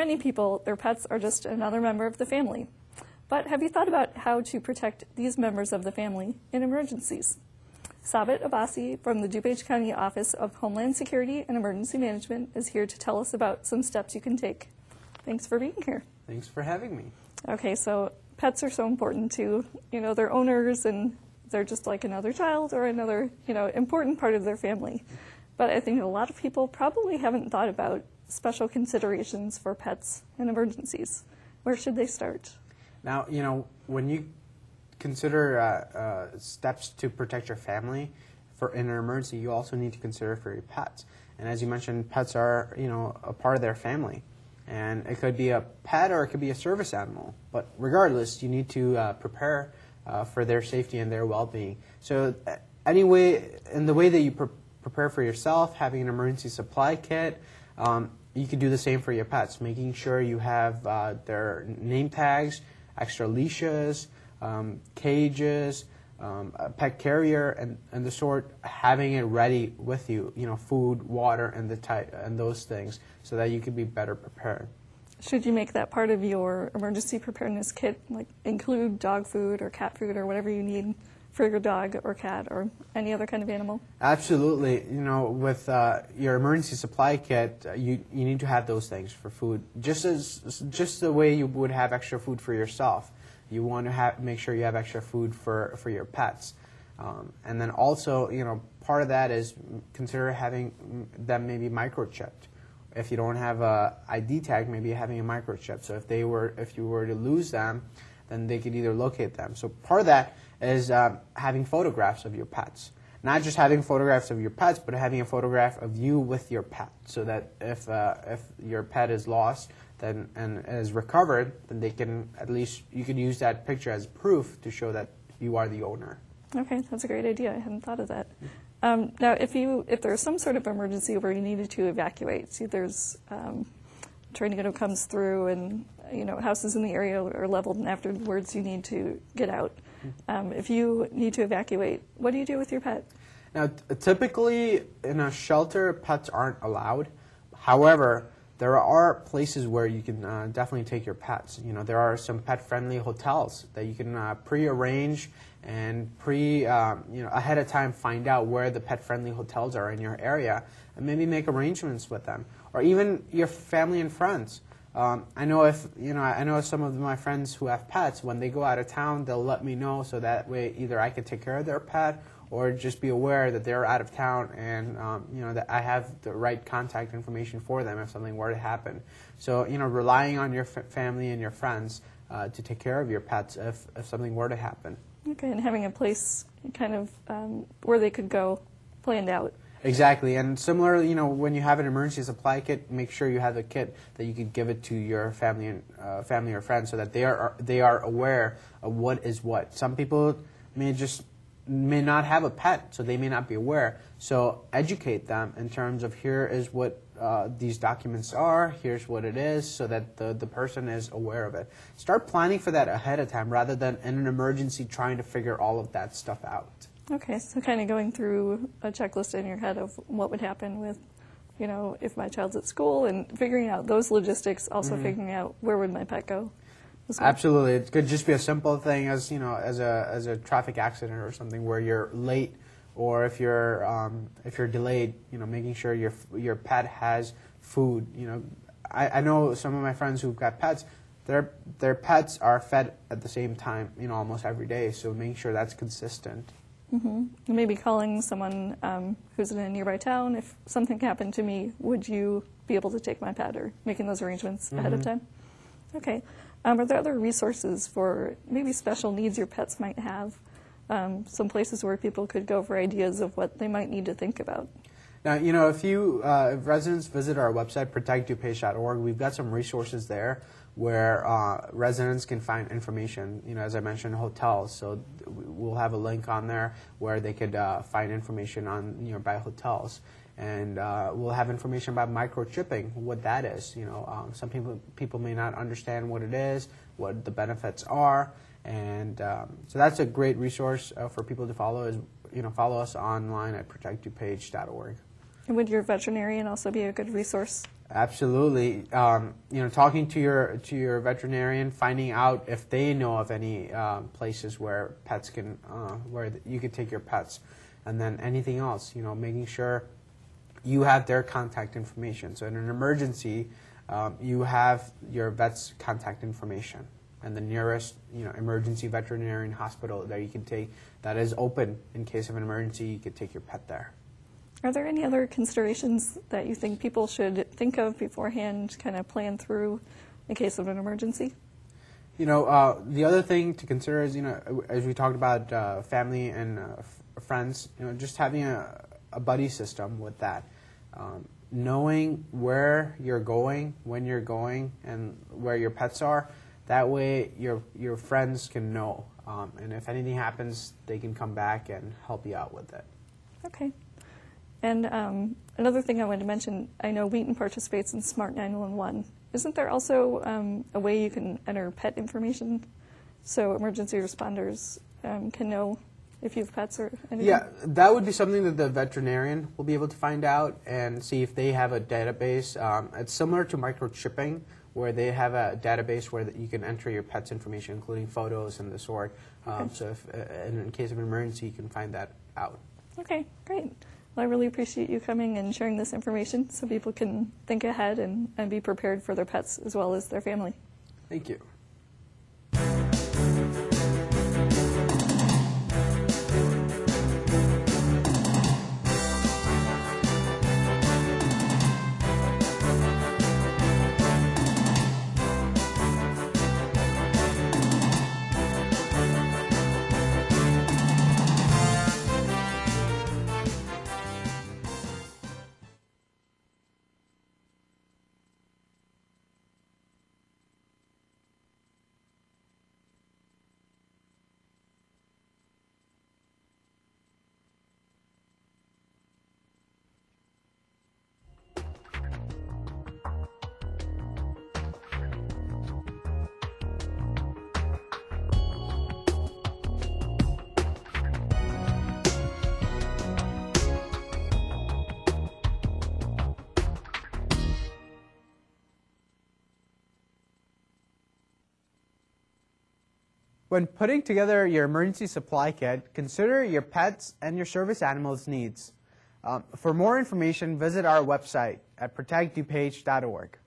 many people, their pets are just another member of the family. But have you thought about how to protect these members of the family in emergencies? Sabit Abbasi from the DuPage County Office of Homeland Security and Emergency Management is here to tell us about some steps you can take. Thanks for being here. Thanks for having me. Okay, so pets are so important to, their owners, and they're just like another child or another, important part of their family. But I think a lot of people probably haven't thought about special considerations for pets in emergencies. Where should they start? Now, when you consider steps to protect your family in an emergency, you also need to consider for your pets. And as you mentioned, pets are, a part of their family. And it could be a pet or it could be a service animal. But regardless, you need to prepare for their safety and their well-being. So anyway, in the way that you prepare for yourself, having an emergency supply kit, you can do the same for your pets, making sure you have their name tags, extra leashes, cages, a pet carrier, and the sort, having it ready with you, food, water, and those things, so that you can be better prepared. Should you make that part of your emergency preparedness kit, like include dog food or cat food or whatever you need for your dog or cat or any other kind of animal? Absolutely. With your emergency supply kit, you need to have those things for food, just the way you would have extra food for yourself. You want to make sure you have extra food for your pets. And then also, part of that is consider having them maybe microchipped. If you don't have a ID tag, maybe having a microchip. So if you were to lose them, then they could either locate them. So part of that is having photographs of your pets. Not just having photographs of your pets, but having a photograph of you with your pet, so that if your pet is lost and is recovered, then you can use that picture as proof to show that you are the owner. Okay, that's a great idea. I hadn't thought of that. Now, if there's some sort of emergency where you needed to evacuate, see there's a tornado comes through and houses in the area are leveled, and afterwards you need to get out. If you need to evacuate, what do you do with your pet? Now, typically in a shelter, pets aren't allowed. However, there are places where you can definitely take your pets. There are some pet-friendly hotels that you can pre-arrange and ahead of time find out where the pet-friendly hotels are in your area, and maybe make arrangements with them, or even your family and friends. I know some of my friends who have pets, when they go out of town, they'll let me know, so that way either I can take care of their pet or just be aware that they're out of town, and that I have the right contact information for them if something were to happen. So relying on your family and your friends to take care of your pets if something were to happen. Okay, and having a place kind of where they could go planned out. Exactly, and similarly, when you have an emergency supply kit, make sure you have a kit that you could give it to your family or friends, so that they are aware of what is what. Some people may not have a pet, so they may not be aware. So educate them in terms of, here is what these documents are, here's what it is, so that the person is aware of it. Start planning for that ahead of time, rather than in an emergency trying to figure all of that stuff out. Okay, so kind of going through a checklist in your head of what would happen with, if my child's at school, and figuring out those logistics, also figuring out where would my pet go. Absolutely. It could just be a simple thing as, as a traffic accident or something where you're late, or if you're delayed, making sure your pet has food. I know some of my friends who've got pets, their pets are fed at the same time, almost every day, so making sure that's consistent. Mm-hmm. Maybe calling someone who's in a nearby town. If something happened to me, would you be able to take my pet, or making those arrangements ahead of time? Okay. Are there other resources for maybe special needs your pets might have? Some places where people could go for ideas of what they might need to think about? Now, if residents visit our website, protectdupage.org, we've got some resources there where residents can find information. As I mentioned, hotels. So we'll have a link on there where they could find information on nearby hotels. And we'll have information about microchipping, what that is. Some people may not understand what it is, what the benefits are, and so that's a great resource for people to follow. Follow us online at protectdupage.org. And would your veterinarian also be a good resource Absolutely. Talking to your veterinarian, finding out if they know of any places where pets can where you could take your pets, and then anything else. Making sure you have their contact information. So in an emergency, you have your vet's contact information, and the nearest emergency veterinarian hospital that you can take that is open in case of an emergency. You could take your pet there. Are there any other considerations that you think people should think of beforehand, kind of plan through in case of an emergency? The other thing to consider is, as we talked about family and friends, just having a buddy system with that. Knowing where you're going, when you're going, and where your pets are, that way your friends can know. And if anything happens, they can come back and help you out with it. Okay. And another thing I wanted to mention, I know Wheaton participates in Smart 911. Isn't there also a way you can enter pet information so emergency responders can know if you have pets or anything? Yeah, that would be something that the veterinarian will be able to find out and see if they have a database. It's similar to microchipping, where they have a database where you can enter your pet's information, including photos and the sort. Okay. So if, in case of an emergency, you can find that out. Okay, great. Well, I really appreciate you coming and sharing this information so people can think ahead and be prepared for their pets as well as their family. Thank you. When putting together your emergency supply kit, consider your pets and your service animals' needs. For more information, visit our website at protectdupage.org.